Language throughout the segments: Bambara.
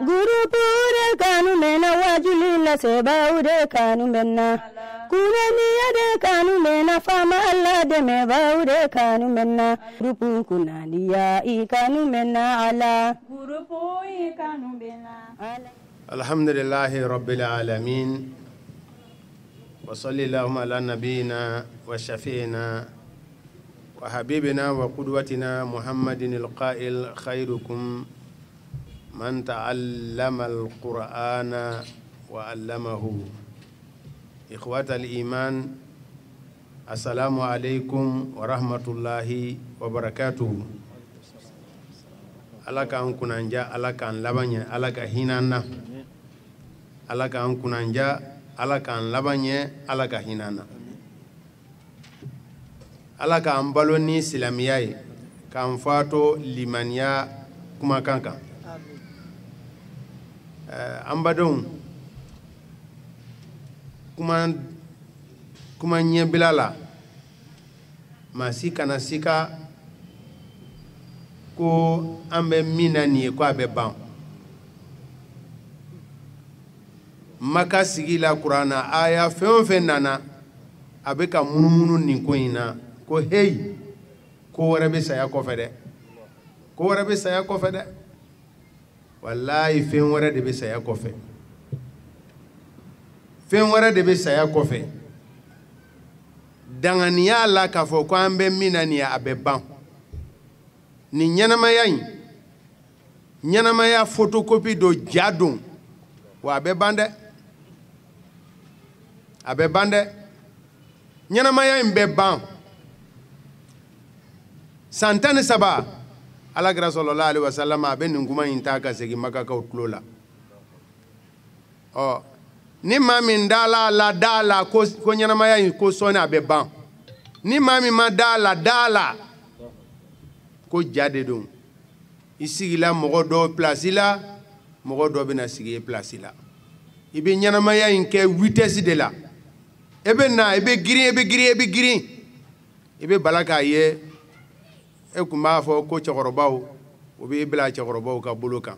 Gurupure kanu mena wajuli la sebaude kanu mena kunaniya de kanu mena fama Allah de me baude kanu mena gurupu kunaniya I kanu mena ala gurupu I kanu mena ala. Alhamdulillahi rabbil alamin wa sallallahu ala nabiyyina wa shafi'ina wa habibina wa qudwatina Muhammadin al-qa'il khairukum man ta'allama al-Qur'ana wa 'allamahu. Ikhwatal iman, assalamu alaikum wa rahmatullahi wa barakatuh. Alaka an kunanja, alaka an labanya, alaka hinana. Alaka an kunanja, alaka an labanya, alaka hinana. Alaka an baloni silamiyai, kan fato limaniya kuma kanka. Ambadon kuma nyebilala masika na sika ko ambe minani ko abe ban maka sigila Qur'ana aya fen nana abe ka munumunu nin ko ina ko hey ko warabe saya ko fede ko warabe saya ko fede wallahi fen wara de be saya ko fe fen wara de be saya ko fe danganiya la ka fo ko ambe minani abe ban ni nyanamaya photocopy do jadun wa abe bande nyanamaya imbe ban santane saba ala gra sallallahu alaihi wasallam abe nguma intaka segi makaka utlola oh ni mami ndala la dala ko nyanamaya ko sona abe ban ni mami ma dala ko jade don isigila mogodo place la mogodo bena sigi place la ibe nyanamaya inke vitesse de la ebe girin ibe balaka ye e kuma fo ko chokorobaw obi bla chokorobaw ka buluka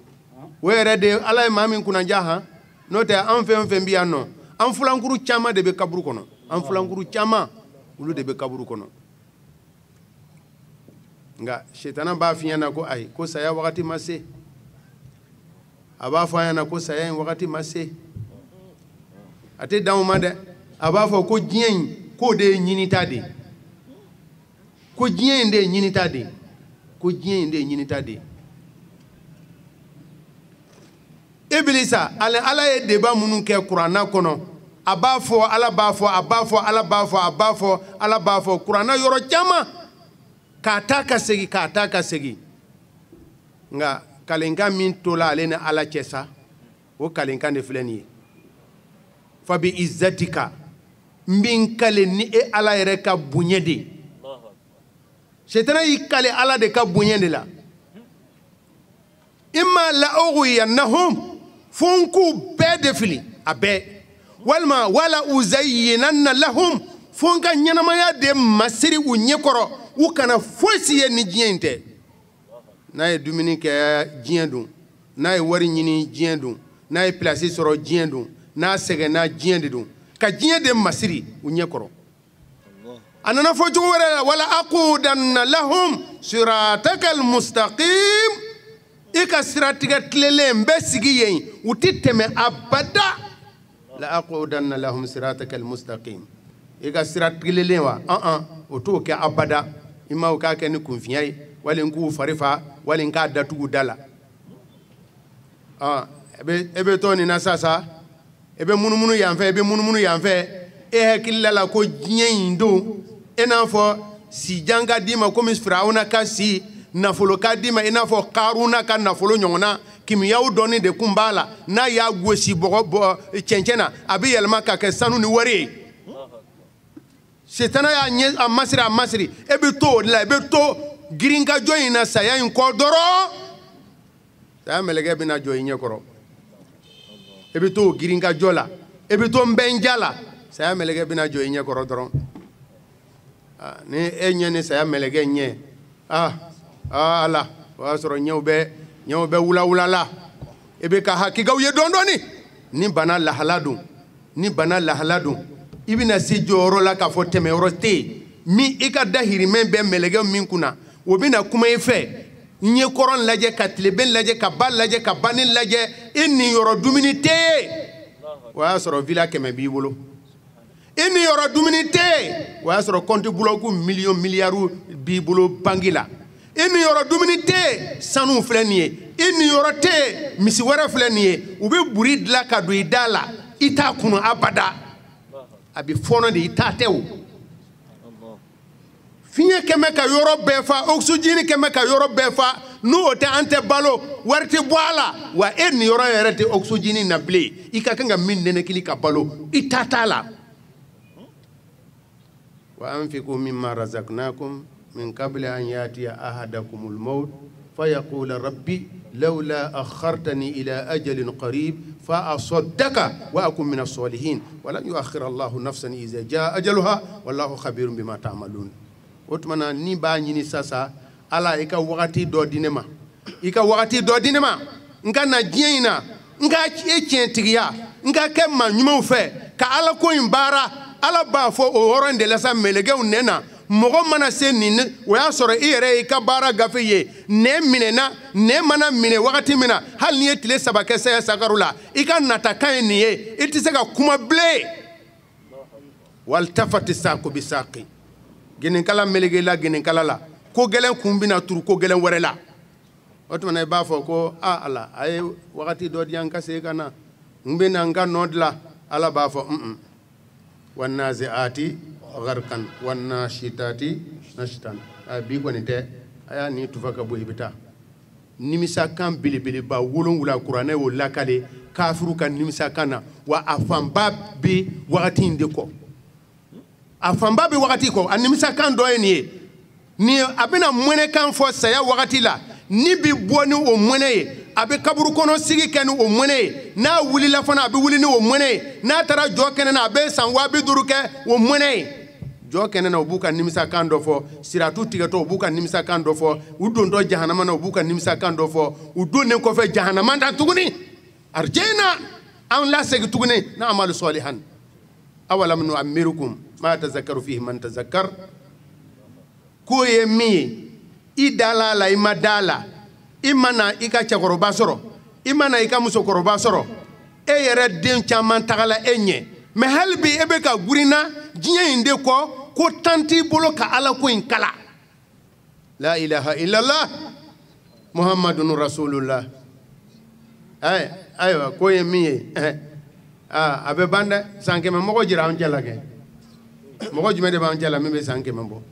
were de ala mami kuna jaha note an fen biya no an fulankuru chama de be kaburu kono an fulankuru chama ulu de be kaburu kono nga shetana ba fiyana ko ay ko saya wakati masse aba fayana ko saya wakati masse ate dawma de aba fo ko jien ko de nyinita de ko jien de nyinita de iblisa ala e deba munun ke qur'ana kono aba fo ala ba fo qur'ana yoro jama kataka segi nga kalenka min tola alena ala chesa o kalenka ne fleni fa bi izzatika min kale ni e ala yere ka bunyede shetana yikale ala de ka bunyede la imma la ughiyannahum funku bedefili abe wala uzayyinanna lahum funka nyanamaya de masiri unyekoro ukana fosi ye ni jiente na ye dumini ke jiendun na ye wari nyini jiendun na ye place soro jiendun na sege na jiende dun ka jiende masiri unyekoro anana fo jogo wala wala aqudanna lahum siratakal mustaqim ika siratiga tlele mbesigi yen utiteme abada la aqudanna lahum siratakal mustaqim ika siratlele wa oto ke abada ima uka ke ni kunfiyai wale nku farifa wale nka datugu dala ebe to ni na sasa ebe munumunu yanfe hekilla la ko jiendo enafo si janga dima ko mis frauna ka si nafolo ka dima enafo karuna ka nafolo nyongona kimi yaw doni de kumbala na ya gosi bo chencena abi yelma ka ke sanu ni wari setana ya nye amasiri ebe to giringa joina saya in kodoro saya melege bina joinye koro ebe to giringa jola ebe to mbenjala saya melege bina joinye koro doron ni enye ni saya melege nye ala wa soro nyewbe wula la e be ka hakigaw ye dondoni ni bana lahaladun ni bana lahaladun ibina si joro la ka fo teme rote mi e ka dahiri men be melege min kuna o bina kuma e fe nye koron laje ka tleben laje ka bal laje ka banin laje inni yoro duminite wa soro villa keme bi bolo inni yoro duminite wa soro compte buloku million milliards bi bolo bangila inni yoro duminite sanu fleniye inni yoro te misi wara fleniye ube buri dla ka do idala ita kuno abada abi fono de ita tew fiye keme ka yoro befa oxygene keme ka yoro befa no te ante balo warti boala wa inni yoro yerete oxygene na ble ikakanga min nene kili ka balo itatala wa anfiqu mimma razaqnakum min qabli an yatiya ahadakumul maut fayaqula rabbi lawla akhartani ila ajalin qarib fa asaddaka wa akun min as-salihin wa lan yu'akhkhira Allahu nafsan idha jaa ajaluha wallahu khabirun bima ta'malun. Otmana ni ba nyini sasa ala ika wakati do dinema ika wakati do dinema nga na jiena nga etientiya nga kemma nyuma fe ka ala ko imbara ala ba fo o horonde la sa melege unena mogo mana senni o ya soro ire ika bara gafiye ne minena ne mana mine wakati mina hal ni etile sabake sa sagarula ika nataka niye itiseka kuma ble wal tafati saqu bisaqi genen kala melege la genen kala la ko gelen kumbina turu ko gelen werela otmana ba fo ko ala ay wakati do dian kase kana mbena nga nodla ala ba fo wan naziati gharqan wan nashitati nashtan bi ko nite aya ni tufaka bo ibita nimisa kan bilibili ba wolon wula qur'ana wo lakale kafiru kan nimisa kana wa afamba bi wakati ndeko afamba bi wakati ko animisa kan do ni abena mwene kan fo saya wakati la ni bi boni o mwene abe kaburu kono sigi ken o mwene na wuli la fana abe wuli ni o mwene na tara jo ken na abe sanwa bi duruke o mwene jo ken na obuka nimisa kan do fo siratu tigato obuka nimisa kan do fo udon do jahannama na obuka nimisa kan do fo udon ne ko fe jahannama nda tuguni arjena an la segi tuguni na amalu salihan awalam nu amirukum ma tazakkaru fihi man tazakkar ko ye mi idala la imadala imana ika chakoroba soro imana ika musokoroba soro e yere den chaman tagala enye me halbi ebe ka gurina jinya inde ko tanti bolo ka ala ko in kala la ilaha illallah muhammadun rasulullah ay aywa ko ye mi abe banda sanke me moko jira on jala ke moko jume de ba on jala me be sanke me bo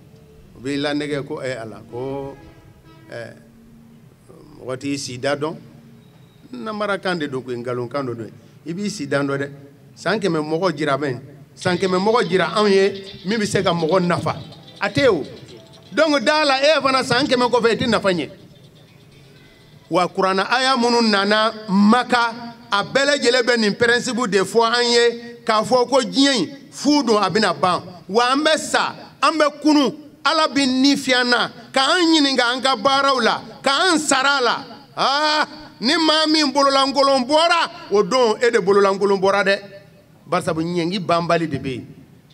be la nege ko ala ko wati sida don na marakande do ko ngalon kando do ibi sida do de sanke me moko jira ben sanke me moko jira an ye mi bi se ka moko nafa ateo donc dala fana sanke me ko feti nafa nye wa qur'ana aya munun nana maka abele jelebe ni principe de foi anye ka fo ko jien fudo abina ban wa ambesa ambe kunu ala bin nifiana ka anyininga anga barawla ka an sarala ni mami mbolola ngolon bora o don e de bolola ngolon bora de barsa bu nyengi bambali de be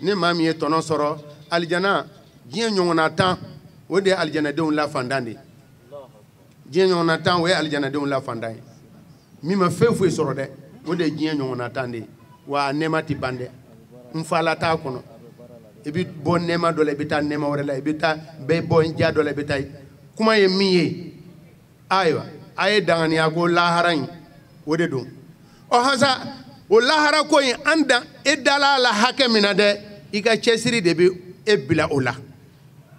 ni mami e tono soro aljana jien nyongona tan o de aljana de on la fandande jien nyongona tan we aljana de on la fandande mi ma fefu soro de o de jien nyongona tande wa nemati bande mfala ta kono ebi bon nema dole bita nema wala bita be bon ja dole bita kuma ye miye aywa aye dangani ago laharan wode dum o hasa o lahara ko yin anda e dala la hakemina de ika chesiri de be ebila ola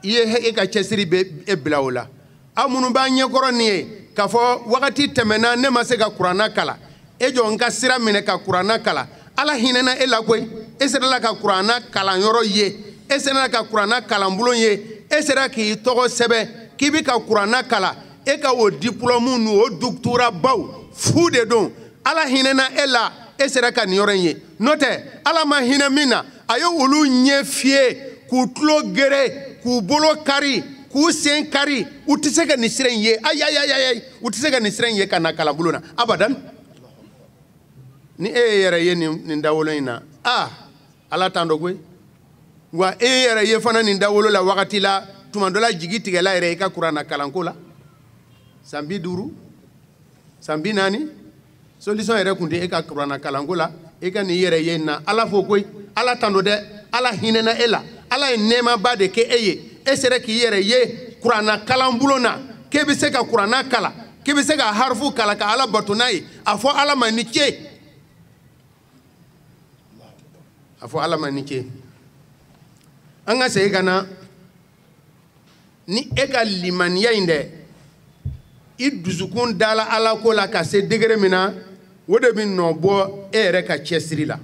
iye he ika chesiri be ebila ola amunu ba nyekoro ni ka fo wakati temena ne masega qur'ana kala ejo nka sira mine ka qur'ana kala ala hinena ela koy esera ka qur'ana kala yoro ye esera ka qur'ana kala mbulon ye esera ki togo sebe kibi ka qur'ana kala e ka o diplôme nu o doctorat baw fude don ala hinena ela esera ka ni yoro ye note ala ma hinemina ayo ulu nye fie ku tlo gere ku bolo kari ku sen kari utisega ni siren ye ay utisega ni siren ye kana kala bulona abadan ni e yɛrɛ ye nin dawolo in na ala tan dɔ koyi wa e yɛrɛ ye fana nin dawolo la wagati la tuma dɔ la jigi tigɛla yɛrɛ i ka kuranna kalanko la san 50 san 40 solution yɛrɛ kun tɛ e ka kuranna kalanko la e ka nin yɛrɛ ye na ala fo koyi ala tan dɔ dɛ ala hinɛna e la ala ye nɛɛmaba de kɛ e ye e sera k'i yɛrɛ ye kuranna kalan bolo na k'e bɛ se ka kuranna kala k'e bɛ se ka harifu kala ka ala bato n'a ye a fɔ ala ma ni ce a fɔ ala ma ni ce an ka segin ka na ni e ka limaniya in dɛ i dusukun dala ala ko la ka se degré min na o de bɛ nɔ bɔ e yɛrɛ ka cɛsiri la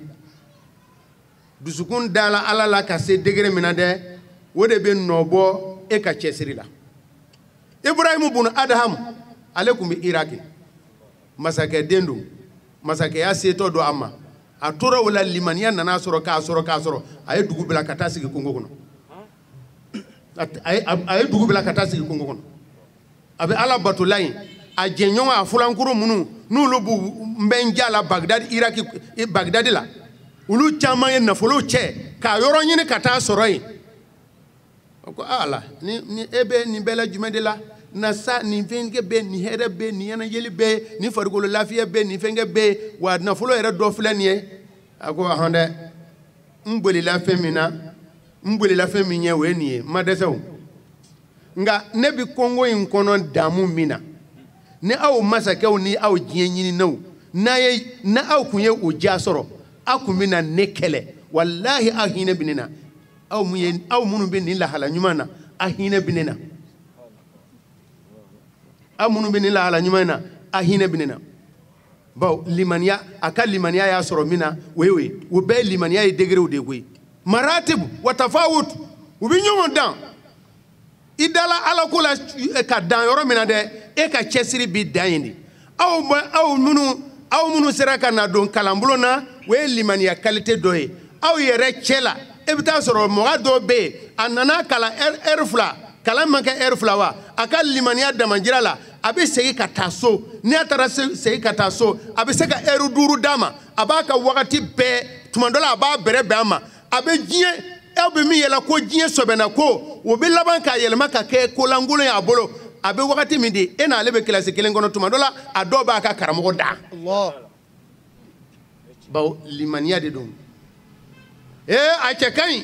dusukun dala ala la ka se degré min na dɛ o de bɛ nɔ bɔ e ka cɛsiri la Ibrahim bun Adham ale tun bɛ Iraki masakɛden don masakɛya setɔ don a ma a tora o la limaniya nana sɔrɔ k'a sɔrɔ a ye dugu bila ka taa sigi kungo kɔnɔ a ye dugu bila ka taa sigi kungo kɔnɔ a bɛ ala batola yen a jɛɲɔgɔn a fulankuru minnu n'olu b'u bɛ ja la Bagdadi Iraki Bagdadi la olu caman ye nafolo cɛ k'a yɔrɔ ɲini ka taa sɔrɔ yen o ko ala ni e bɛ nin bɛɛ la jumɛn de la na sa nin fɛnkɛ bɛ nin hɛrɛ bɛ nin ɲɛnajɛli bɛ nin farikolo lafiya bɛ nin fɛnkɛ bɛ wa nafolo yɛrɛ dɔ filɛ nin ye a ko ahɔn dɛ n bolila fɛn min na n bolila fɛn min ɲɛ o ye nin ye ma dɛsɛ o nka ne bɛ kɔngɔ in kɔnɔ damu min na ni aw masakɛw ni aw diɲɛ ɲininaw n'a aw kun ye o diya sɔrɔ aw kun bɛ na ne kɛlɛ walahi aw hinɛ bɛ ne na aw minnu bɛ nin lahala ɲuman na aw hinɛ bɛ ne na aw minnu bɛ nin lahala ɲuman na aw hinɛ bɛ ne na bawo limaniya a ka limaniya y'a sɔrɔ min na o ye o ye o bɛɛ ye limaniya ye degerew de ye koyi maratibu wa tafawut u bɛ ɲɔgɔn dan i dala ala ko la ka dan yɔrɔ min na dɛ e ka cɛsiri bɛ dan yen de aw minnu sera ka na don kalanbolo na o ye limaniya qualité dɔ ye aw yɛrɛ cɛ la e bɛ taa sɔrɔ mɔgɔ dɔw bɛ yen a nana kalan heure 2 kalan man kɛ heure 2 wa a ka limaniya damajira la a bɛ segin ka taa so ni a taara segin ka taa so a bɛ se ka heure 5 d'a ma a b'a ka wagati bɛɛ tuma dɔ la a b'a bɛrɛ bɛn a ma a bɛ diɲɛ aw bɛ min yɛlɛ ko diɲɛ sɔbɛnna ko o bɛ laban k'a yɛlɛma ka kɛ kolankolon ye a bolo a bɛ wagati min di e n'ale bɛ kilasi kelen kɔnɔ tuma dɔ la a dɔw b'a ka karamɔgɔ da bawo limaniya de don a cɛ ka ɲi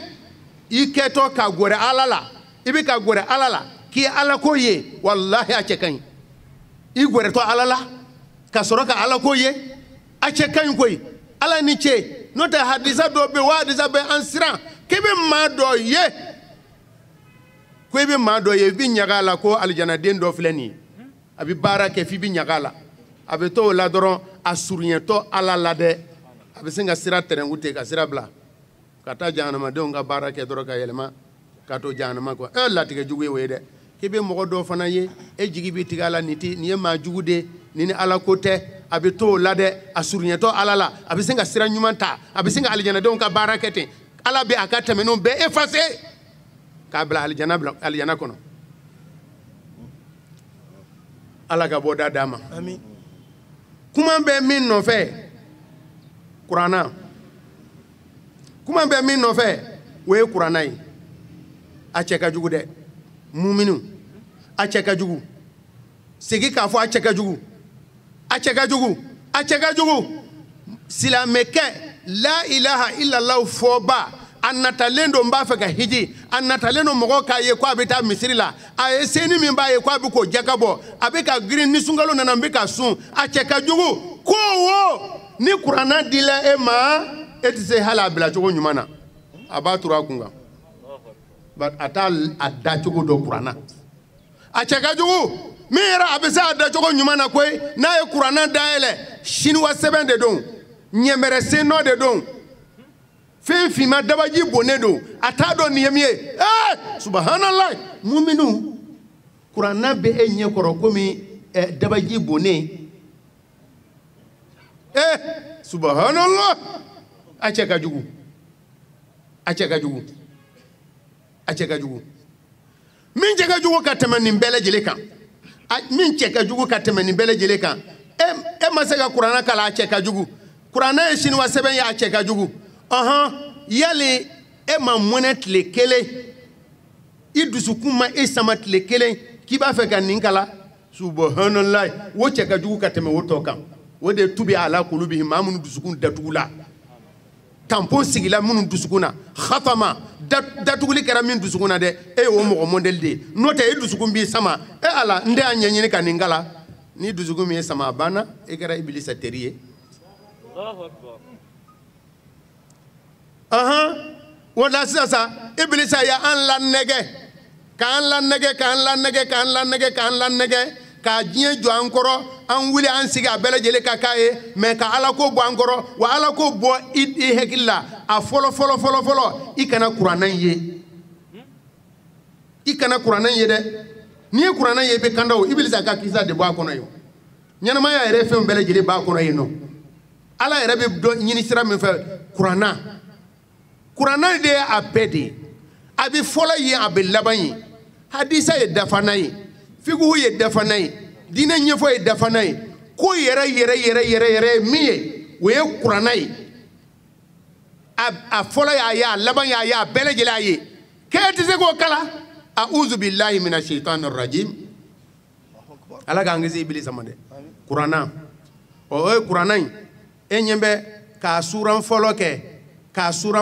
i kɛtɔ ka gɛrɛ ala la i bɛ ka gɛrɛ ala la k'i ye ala ko ye walahi a cɛ ka ɲi i gɛrɛtɔ ala la ka sɔrɔ ka ala ko ye a cɛ ka ɲi koyi ala ni ce n'o tɛ hadisa dɔ bɛ yen wa hadisa bɛ an siran k'i bɛ maa dɔ ye ko i bɛ maa dɔ ye i bɛ ɲaga a la ko alijanaden dɔ filɛ nin ye a bɛ baara kɛ f'i bɛ ɲaga a la a bɛ to o la dɔrɔn a surunyɛtɔ ala la dɛ a bɛ se ka sira tɛrɛnku ten ka sira bila ka taa jahanamadenw ka baara kɛ dɔrɔn ka yɛlɛma ka to jahanama kɔ latigɛ jugu ye o ye dɛ k'i bɛ mɔgɔ dɔw fana ye e jigi bɛ tigɛ a la nin ye maa jugu de nin ni ala ko tɛ a bɛ to o la dɛ a surunyɛtɔ ala la a bɛ se ka sira ɲuman ta a bɛ se ka alijanadenw ka baara kɛ ten ala bɛ a ka tɛmɛnenw bɛɛ effacer k'a bila alijana kɔnɔ ala ka bɔ da d'a ma kuma bɛ min nɔfɛ kuranna kuma bɛ min nɔfɛ o ye kuranna ye a cɛ ka jugu dɛ muminu a cɛ ka jugu segin k'a fɔ a cɛ ka jugu a cɛ ka jugu a cɛ ka jugu silamɛkɛ la ilaha illallah fɔba a natalen don n b'a fɛ ka hiji a natalen don mɔgɔw k'a ye ko a bɛ taa misiri la a ye seni min b'a ye ko a bɛ k'o jaka bɔ a bɛ ka girin ni sunkalo nana n bɛ ka sun a cɛ ka jugu ko wo ni kuranna dila e ma e tɛ se hali a bila cogo ɲuman na a b'a turu a kun kan a t'a a da cogo dɔ kuranna a cɛ ka jugu min yɛrɛ a bɛ se a da cogo ɲuman na koyi n'a ye kuranna dayɛlɛ siniwa sɛbɛn de don ɲɛmɛrɛ sennɔ de don fɛn finma dabaji bonnen don a t'a dɔn nin ye min ye subhanallah muminu kuranna bɛ e ɲɛ kɔrɔ komi dabaji bonnen subhanallah a cɛ ka jugu a cɛ ka jugu a cɛ ka jugu min cɛ ka jugu ka tɛmɛ nin bɛɛ lajɛlen kan min cɛ ka jugu ka tɛmɛ nin bɛɛ lajɛlen kan e ma se ka kuranna kalan a cɛ ka jugu kuranɛ ye siniwa sɛbɛn y'a cɛ ka jugu yali e ma mɔnɛ tile kelen i dusukun ma e sama tile kelen k'i b'a fɛ ka nin kala subahanallahi o cɛ ka jugu ka tɛmɛ o tɔ kan o de tubi ala kulubi maa minnu dusukun datugula tampon sigila minnu dusukun na khatama datuguli kɛra min dusukun na dɛ e y'o mɔgɔ modèle de ye n'o tɛ e dusukun b'i sama e ala n de y'a ɲɛɲini ka nin kala ni dusukun min ye sama a banna e kɛra ibilisa teri ye o la sisan sa ibilisa ye an lanɛgɛ k'an lanɛgɛ ka diɲɛ jɔ an kɔrɔ an wuli an sigi a bɛɛ lajɛlen ka k'a ye mais ka ala ko bɔ an kɔrɔ wa ala ko bɔ i hakili la a fɔlɔ i kana kuranɛ ye dɛ n'i ye kuranɛ ye i bɛ kanda o ibilisa ka kisa de bɔ a kɔnɔ yen ɲɛnamaya yɛrɛ fɛn bɛɛ lajɛlen b'a kɔnɔ yen nɔ ala yɛrɛ bɛ dɔ ɲini sira min fɛ kuranɛ de ye a bɛɛ de ye a bɛ fɔlɔ yen a bɛ laban yen hadisa ye dafana ye fiqhu ye dafana ye diinɛ ɲɛfɔ ye dafana ye ko yɛrɛ min ye o ye kuranɛ ye a fɔlɔ y'a ye a laban y'a ye a bɛɛ lajɛlen y'a ye k'e tɛ se k'o kala a'udhu billahi minash shaitanir rajim ala k'an kisi ibilisa ma dɛ kuranɛ o ye kuranɛ ye e ɲɛ bɛ k'a suran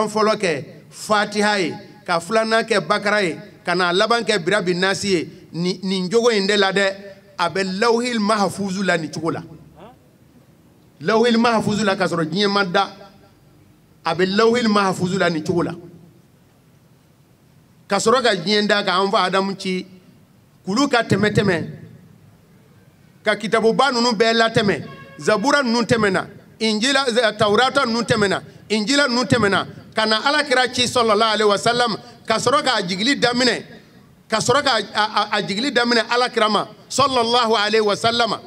fɔlɔ kɛ fatiha ye ka filanan kɛ bakara ye ka na laban kɛ birabi nasi ye nin jogo in de la dɛ a bɛ lawhil mahfuzu la nin cogo la lawhil mahfuzu la ka sɔrɔ diɲɛ ma da a bɛ lawhil mahfuzu la nin cogo la ka sɔrɔ ka diɲɛ da k'an fa adamu ci kulu ka tɛmɛ ka kitabuba ninnu bɛɛ latɛmɛ zabura ninnu tɛmɛna injila taurata ninnu tɛmɛna injila ninnu tɛmɛna ka na alakira ci sallallahu alaihi wasallam ka sɔrɔ k'a jigili daminɛ alakira ma sallallahu alaihi wasallam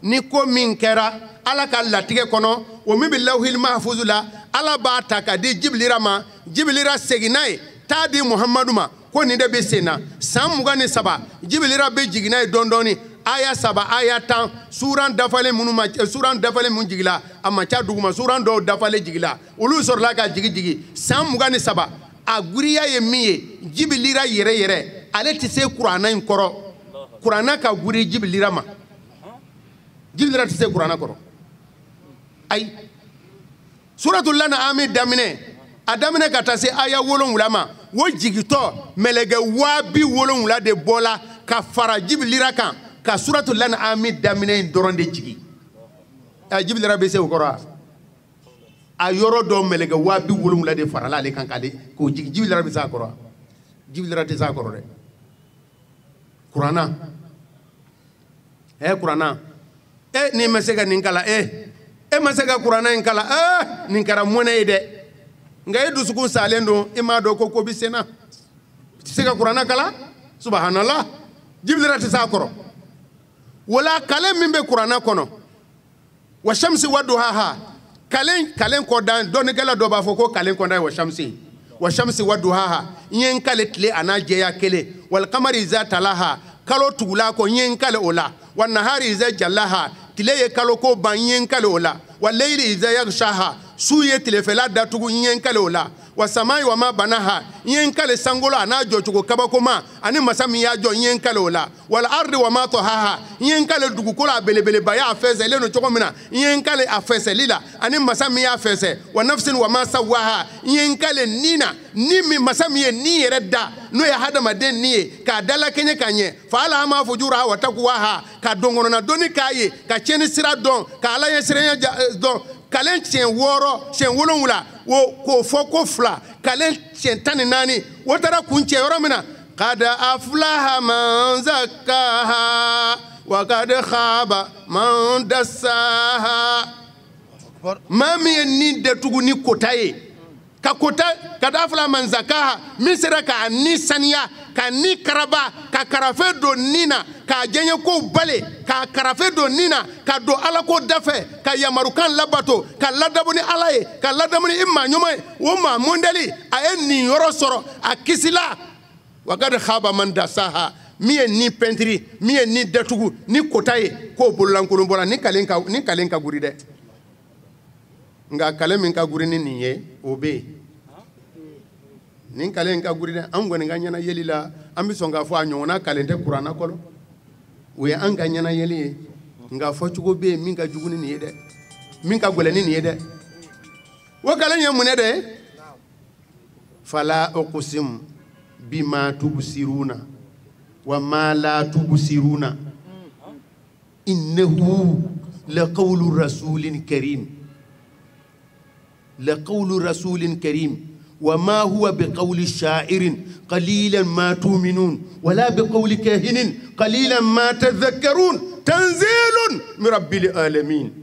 ni ko min kɛra ala ka latigɛ kɔnɔ o min bɛ lawhil mahfuzu la ala b'a ta ka di jibilira ma jibilira seginna ye taa di muhamadu ma ko nin de bɛ sen na san 23 jibilira bɛ jiginna ye dɔɔni aya 7 aya 10 suran dafalen mun jigila a ma ca duguma suran dɔw dafalen jigila olu sɔrɔla ka jigi san 23 a guriya ye min ye jibilira yɛrɛ ale tɛ se kuranɛ in kɔrɔ kuranɛ ka guri jibilira ma jibilira tɛ se kuranɛ kɔrɔ ayi suratul an'am daminɛ a daminɛ ka taa se aya 7 ma o jigitɔ mɛlɛkɛ 70,000 de bɔla ka fara jibilira kan ka suratul an'am daminɛ in dɔrɔn de jigi jibilira bɛ se o kɔrɔ a yɔrɔ dɔ mɛlɛkɛ 70,000 de farala ale kan k'o jigi jibilira bɛ se a kɔrɔ jibilira tɛ se a kɔrɔ dɛ kuranɛ ni ma se ka nin kala e ma se ka kuranɛ in kala nin kɛra mɔnɛ ye dɛ nka e dusukun salen don e m'a dɔn ko bɛ senna tɛ se ka kuranɛ kala subhanallah jibilira tɛ se a kɔrɔ wala kale min bɛ kuranɛ kɔnɔ wa shamsi wa duhaha kalen kɔdan dɔnnikɛla dɔ b'a fɔ ko kalen kɔdan ye wa shamsi wa duhaha n ye n kale tile a n'a jɛya kelen wal qamari iza talaha kalo tugula kɔ n ye n kale o la wa nahari iza jallaha tile ye kalo ko ban n ye n kale o la wa layli iza yaghshaha su ye tilefɛla datugu n ye n kale o la wa samai wa ma banaha n ye n kale sankolo a n'a jɔcogo kabakoma ani masa min y'a jɔ n ye n kale o la wal ardi wa ma tahaha n ye n kale dugukolo a belebelebaya a fɛsɛlen don cogo min na n ye n kale a fɛsɛli la ani masa min y'a fɛsɛ wa nafsin wa ma sawaha n ye n kale ni na ni min masa min ye ni yɛrɛ da n'o ye hadamaden ni ye k'a dalakɛɲɛ ka ɲɛ fa alhamaha fujuraha wa taqwaha ka dɔnkɔnɔna dɔnni k'a ye ka tiɲɛni sira dɔn ka ala ɲɛ siranya dɔn kalen siɲɛ 6 siɲɛ 7 k'o fɔ ko 2 kalen siɲɛ 14 o taara kun cɛ yɔrɔ min na qad aflaha man zakkaha wa qad khaba man dassaha maa min ye ni datugu ni kota ye ka kota qad aflaha man zakkaha min sera k'a ni saniya ka ni karaba ka karafe don ni na k'a diɲɛ ko bale k'a karafe don ni na ka don ala ko dafɛ ka yamarukan labato ka ladamu ni ala ye ka ladamu ni i maa ɲuman ye o maa mɔndɛli a ye nin yɔrɔ sɔrɔ a kisila wa kad khaba man dasaha min ye ni pɛntiri min ye ni datugu ni kota ye k'o bololankolon bɔra ni kalen ka guri dɛ nga kale min ka gurini nin ye o be nin kale ka gurini an goni ga ɲana yeli la an bi sɔn ka fɔ a ɲɔgɔnna kalen tɛ kuranna kɔnɔ o ye an ka ɲana yeli ye nga fɔ cogo be min ka jugu ni nin ye dɛ min ka gɛlɛn ni nin ye dɛ o kalen ye mun de fala uqsim bima tubsiruna wa ma la tubsiruna innahu laqawlu rasulin karim لقول رسول كريم وما هو بقول شاعر قليلا ما تؤمنون ولا بقول كاهن قليلا ما تذكرون تنزيل من رب العالمين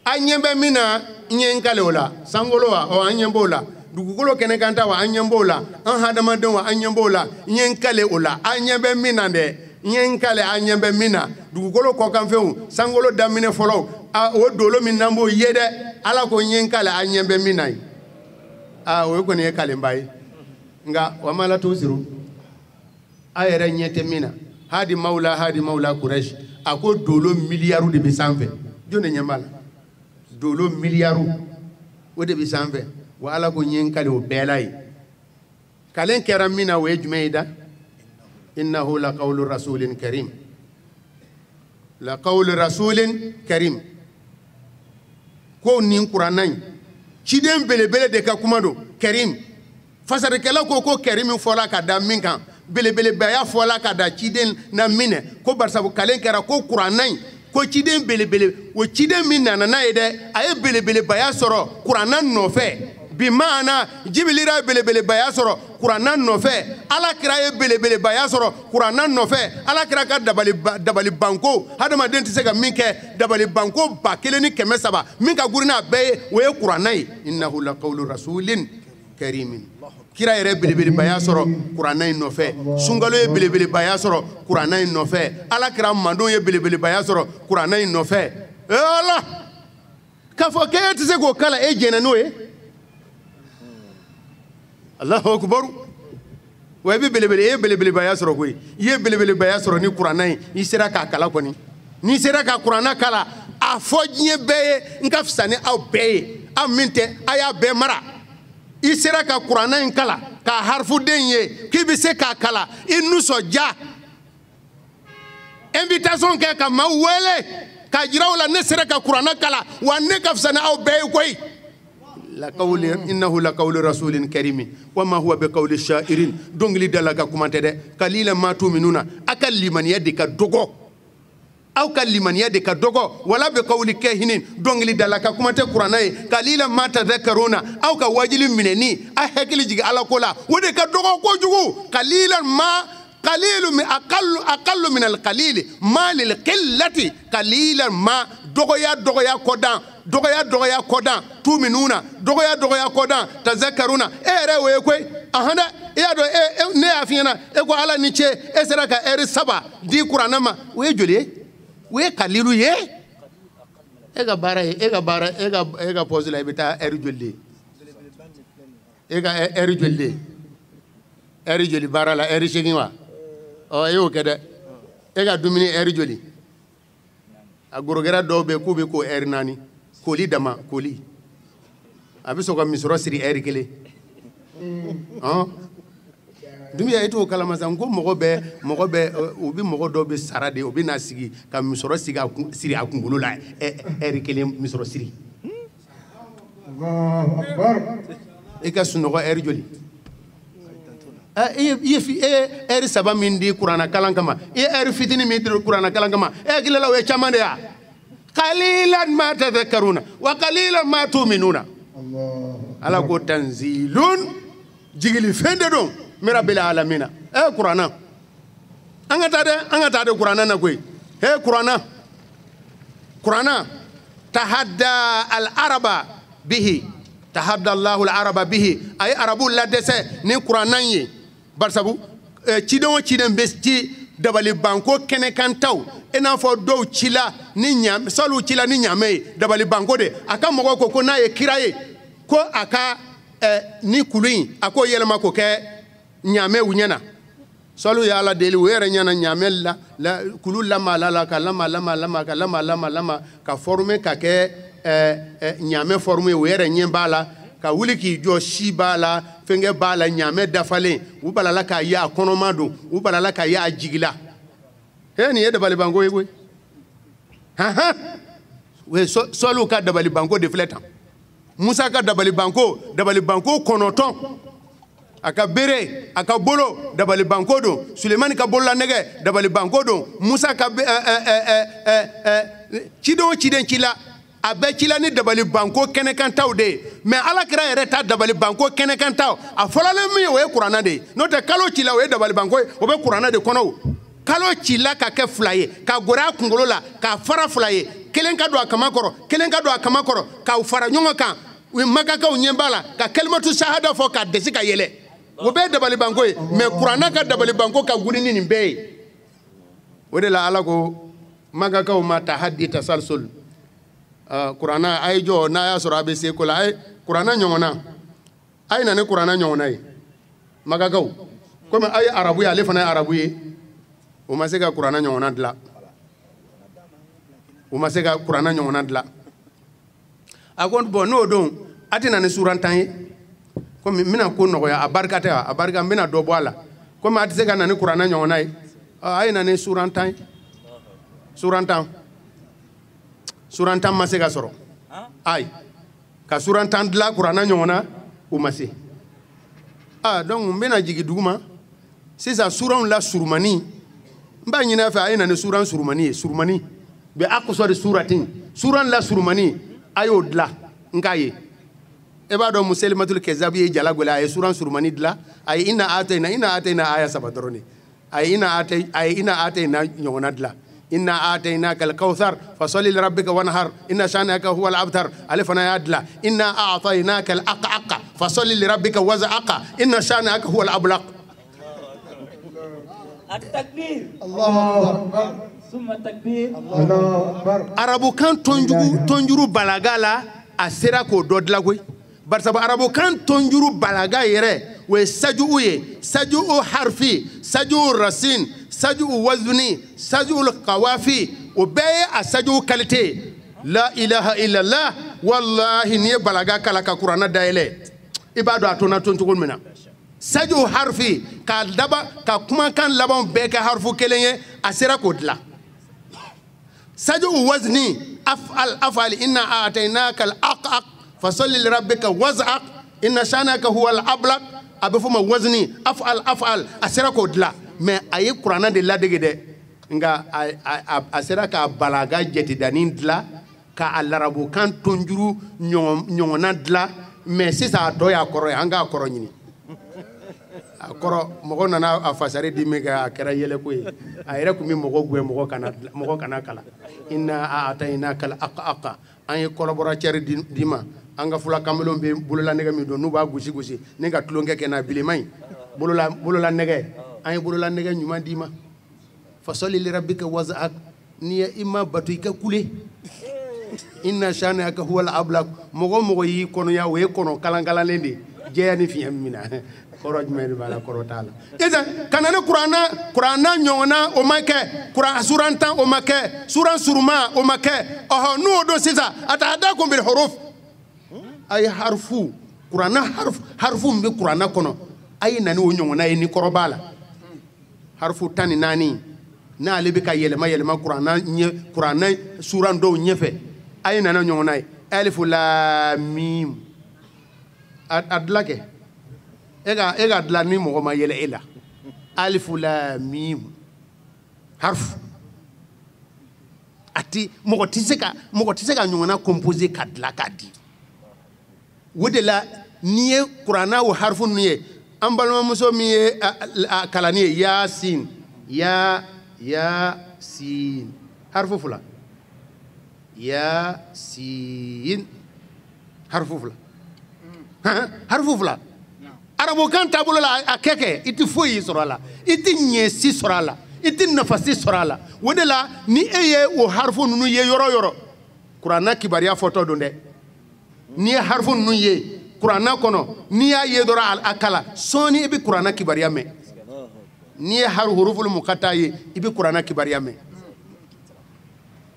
أنيبا منا ينكالولا سانغولوا أو أنيبولا dugukolo kene kanta wa anyambola an hadamaden wa anyambola yenkale ola anyebe mina de yenkale anyebe mina dugukolo ko kan few sangolo damine folo o dolo min nambo yede ala ko yenkale anyebe mina o ko ne kale mbay nga wa mala tuziru ayere nyete mina hadi maula quraish ako dolo miliaru de bisanfe jone nyamala dolo miliaru o de bisanfe wa ala ko nyen kale o belay kalen keram mina we jumeida innahu la qawlu rasulin karim la qawlu rasulin karim ko nin qur'anan ciden belebele de ka kumado karim fasare kala ko karim fola ka da min kan belebele baya fola ka da ciden na mine ko barsabu kalen kera ko qur'anan ko ciden belebele o ciden min na na yede ay belebele baya soro qur'anan no fe bi maana jibilira belebele baya soro qur'anan no fe ala kira ye belebele baya soro qur'anan no fe ala kira ka dabali banko hadama den ti se ka min ke dabali banko ba keleni keme saba min ka gurina be o ye qur'anai innahu la qawlu rasulin karimin kira yere belebele baya soro qur'anai no fe sungalo ye belebele baya soro qur'anai no fe ala kira mando ye belebele baya soro qur'anai no fe ala ka fo ke ti se ko kala e jena no e Allahu akbar wa bi belebele baya soro koy ye belebele baya soro ni qur'anai i sera ka kala koni ni sera ka qur'ana kala a fojie beye nka fsane aw beye aminte aya be mara i sera ka qur'anai kala ka harfu denye ki bi se ka kala inu soja invitation ke ka mawele ka jirawla ne sera ka qur'ana kala wa ne ka fsane aw beye koy la qawli innahu la qawlu rasulin karim wa ma huwa bi qawli sha'irin dongli dalaga kumante de kalila ma tu'minuna akal liman yadika dogo aw kal liman yadika dogo wala bi qawli kahinin dongli dalaga kumante qur'anai kalila ma tadhakkaruna aw ka wajili mineni a hekili jigi ala kola wode ka dogo ko jugu kalilan ma قليل من أقل من القليل ما للقلة قليلا ما دغيا كودان تؤمنون دغيا كودان تذكرون رأي كوي أهنا يادو نافينا إقو على نيشة إسرك سبا دي قرآن ما ويجولي ويقليلو يه إيجا بارا إيجا بوزلا بتا إرجولي إيجا إرجولي بارا لا إرشينوا ayo kede ega dumini eri joli agorogera dobe kube ko eri nani koli dama koli abiso ko misro siri eri kele dumi ya ito kala mazango mogo be obi mogo dobe sarade obi na sigi ka misro siga siri akungulu la eri kele misro siri Allahu akbar eka sunogo eri joli eri saba min di qur'ana kalan kama eri fitini min di qur'ana kalan kama gilala we chamande ya qalilan ma tadhakkaruna wa qalilan ma tu'minuna ala ko tanzilun jigili fende don mirabil alamina qur'ana anga tade qur'ana na koy qur'ana tahadda al araba bihi tahadda allah al araba bihi ay arabu la dese ni qur'ana yi barsabu ciden besti dabali banko kene kantaw ena fo do cila ni nyam salu cila ni nyame dabali banko de aka mogo ko na ye kiraye ko aka ni kuluin ako yelma ko ke nyame wunyana salu ya ala deli were nyana nyame la kulul lama ka forme ka ke ɲaamɛ forme o yɛrɛ ɲɛ b'a la ka wuli k'i jɔ si b'a la fɛnkɛ b'a la ɲaamɛ dafalen u balala k'a ye a kɔnɔma don u balala k'a ye a jigila nin ye dabalibanko ye koyi sɔliw ka dabalibanko de filɛ tan Musa ka dabalibanko 9 a ka bere a ka bolo dabalibanko don Sulemani ka bolola nɛgɛ dabalibanko don Musa ka ciden o ciden cila a bɛɛ cila ni dabalibanko kɛnɛkantaw de ye mais Alakira yɛrɛ ta dabalibanko kɛnɛkantaw a fɔlɔlen min ye o ye kuranna de ye n'o tɛ kalo cila o ye dabalibanko ye o bɛ kuranna de kɔnɔ o kalo cila ka kɛ 2 ye ka gɔrɛ a kunkolo la k'a fara 2 ye kelen ka don a kama kɔrɔ kelen ka don a kama kɔrɔ k'aw fara ɲɔgɔn kan u ye Makakaw ɲɛ b'a la ka kalimatu shahada fɔ k'a desi ka yɛlɛ o bɛɛ ye dabalibanko ye mais kuranna ka dabalibanko ka guni ni nin bɛɛ ye o de la Ala ko Makakaw ma tahaddi tasalsul kuranna a ye jɔ n'a y'a sɔrɔ a bɛ se ko la a ye kuranna ɲɔgɔnna a ye na ni kuranna ɲɔgɔnna ye Makakaw komi a ye arabu ye ale fana ye arabu ye o ma se ka kuranna ɲɔgɔnna dilan o ma se ka kuranna ɲɔgɔnna dilan a ko bon n'o don a tɛ na ni surantan ye komi n bɛna ko nɔgɔya a barika tɛ a barika n bɛna dɔ bɔ a la komi a tɛ se ka na ni kuranna ɲɔgɔnna ye a ye na ni surantan ye surantan ma se ka sɔrɔ ayi ka surantan dilan kuranna ɲɔgɔnna o ma se donc n bɛna jigin duguma sisan suranw la surumani n b'a ɲini a fɛ a ye na ni suran surumani ye surumani bɛ aqsari suratin suran la surumani a y'o dilan n k'a ye e b'a dɔn Muselimatul Kezabi ye jala gwɛlɛ a ye suran surumani dilan a ye ina atayina aya 3 dɔrɔn de a ye ina atayina ɲɔgɔnna dilan inna ataynaka al-kawthar fasalli li rabbika wanhar inna shani'aka huwa al-abtar ale fana y'a dilan inna a'taynaka al-aqaqa fasalli li rabbika waz'aqa inna shani'aka huwa al-ablaq at-takbir Allahu akbar summa takbir Allahu akbar arabukan tonjuru balaga la a sera k'o dɔ dilan koyi barisa arabukan tonjuru balaga yɛrɛ o ye saju'u ye saju'u harfi saju'u rasin saju'u wazni saju'u qawafi o bɛɛ ye a saju'u qualité la ilaha illallah wallahi ni ye balaga kala ka kuranna dayɛlɛ i b'a dɔn a tonna ton cogo min na saju'u harfi ka kumakan labanw bɛɛ kɛ harfu kelen ye a sera k'o dilan saju'u wazni af'al inna a'taynaka al-aqaq fasalli li rabbika waz'aq inna shanaka huwa al-ablaq a bɛ fɔ ma wazni af'al a sera k'o dilan mais a ye kuranna de ladege dɛ nka a sera k'a balaga jɛtidanin dilan k'a larabukan tonjuru ɲɔgɔnna dilan mais sisan a tɔ y'a kɔrɔ ye an k'a kɔrɔ ɲini a kɔrɔ mɔgɔ nana a fasari di min kɛ a kɛra yɛlɛko ye a yɛrɛ tun bɛ mɔgɔ gɛn mɔgɔ kana kalan inna a'taynaka al-aqaqa an ye kɔlɔbɔrɔcɛri d'i ma an ka fula kamalenw bɛ bolola nɛgɛ min don n'u b'a gosi gosi ni ka tulonkɛ kɛ n'a bilenman in bolola nɛgɛ an ye bolola nɛgɛ ɲuman d'i ma fasalli li rabbika waz'ak n'i i ma bato i ka kule inna shani'aka huwa al-ablaq mɔgɔ mɔgɔ y'i kɔnɔya o ye kɔnɔ kalankalalen de jɛya ni fiɲɛ min na kɔrɔ jumɛn de b'a la kɔrɔ t'a la isan ka na ni kuranna ɲɔgɔnna o ma kɛ surantan o ma kɛ suran suruma o ma kɛ ɔhɔ n'o don sisan atahaddakum bil huruf a ye harfu kuranna harfu min bɛ kuranna kɔnɔ a ye na ni o ɲɔgɔnna ye ni kɔrɔ b'a la harfu 14 n'ale bɛ ka yɛlɛma kuranna suran dɔw ɲɛfɛ a ye na ni ɲɔgɔnna ye alifu lam mim a dilan kɛ e ka dilan ni mɔgɔ ma yɛlɛ e la alifu lam mim harfu mɔgɔ tɛ se ka ɲɔgɔnna composer ka dilan k'a di o de la n'i ye kuranna o harfu ninnu ye an balimamuso min ye a kalanni ye yasin yasin harfu 2 yasin harfu 2 arabukan taabolo la a kɛ i tɛ foyi sɔrɔ a la i tɛ ɲɛsi sɔrɔ a la i tɛ nafasi sɔrɔ a la o de la ni e ye o harfu ninnu ye yɔrɔ o yɔrɔ kuranna kibaruya fɔtɔ don dɛ n'i ye harfu ninnu ye kuranna kɔnɔ n'i y'a ye dɔrɔn a kala sɔɔni i bɛ kuranna kibaruya mɛn n'i ye huruful muqatta ye i bɛ kuranna kibaruya mɛn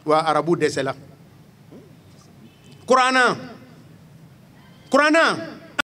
wa arabu dɛsɛla kurana